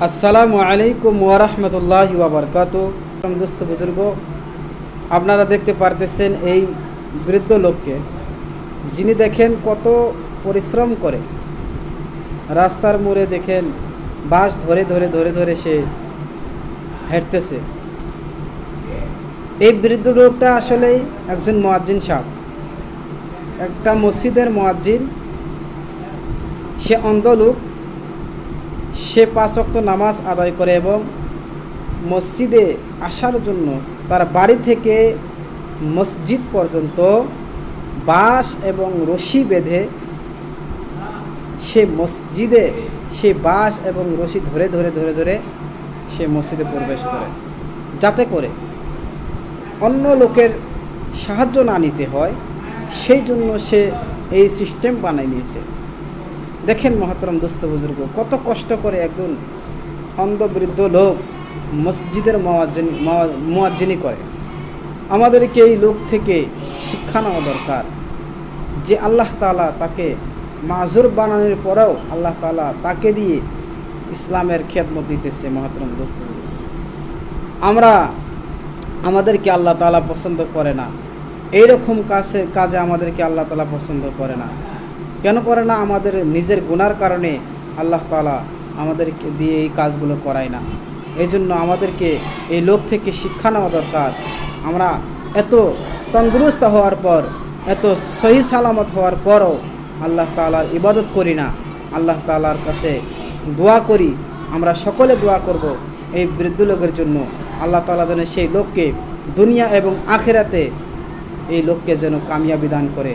আসসালামু আলাইকুম ওয়া রাহমাতুল্লাহি ওয়া বারাকাতুহু। দোস্ত বুজুর্গ, আপনারা দেখতে পারতেছেন এই বৃদ্ধ লোককে, যিনি দেখেন কত পরিশ্রম করে। রাস্তার মোড়ে দেখেন বাঁশ ধরে ধরে ধরে ধরে সে হেঁটতেছে। এই বৃদ্ধ লোকটা আসলেই একজন মুয়াজ্জিন সাহেব, একটা মসজিদের মুয়াজ্জিন। সে অন্ধ লোক, সে 5 ওয়াক্ত নামাজ আদায় করে এবং মসজিদে আসার জন্য তার বাড়ি থেকে মসজিদ পর্যন্ত বাঁশ এবং রশি বেঁধে সে মসজিদে সে বাঁশ এবং রশি ধরে ধরে ধরে ধরে সে মসজিদে প্রবেশ করে, যাতে করে অন্য লোকের সাহায্য না নিতে হয়। সেই জন্য সে এই সিস্টেম বানিয়ে নিয়েছে। দেখেন মহতরম দোস্ত বুজুর্গ, কত কষ্ট করে একজন অন্ধ বৃদ্ধ লোক মসজিদের মুয়াজ্জিনি করে। আমাদেরকে এই লোক থেকে শিক্ষা নেওয়া দরকার যে আল্লাহ তাআলা তাকে মাজুর বানানোর পরেও আল্লাহ তাআলা তাকে দিয়ে ইসলামের খেদমত দিতেছে। মহতরম দোস্ত, আমাদেরকে আল্লাহ তাআলা পছন্দ করে না। এইরকম কাজে আমাদেরকে আল্লাহ তাআলা পছন্দ করে না। কেন করে না? আমাদের নিজের গুনার কারণে আল্লাহ তাআলা আমাদেরকে দিয়ে এই কাজগুলো করায় না। এই জন্য আমাদেরকে এই লোক থেকে শিক্ষা নেওয়া দরকার। আমরা এত তন্দুরুস্ত হওয়ার পর, এত সহি সালামত হওয়ার পরও আল্লাহ তাআলার ইবাদত করি না। আল্লাহ তাআলার কাছে দোয়া করি, আমরা সকলে দোয়া করব এই বৃদ্ধ লোকের জন্য। আল্লাহ তাআলা যেন সেই লোককে দুনিয়া এবং আখিরাতে এই লোককে যেন কামিয়াবি দান করে।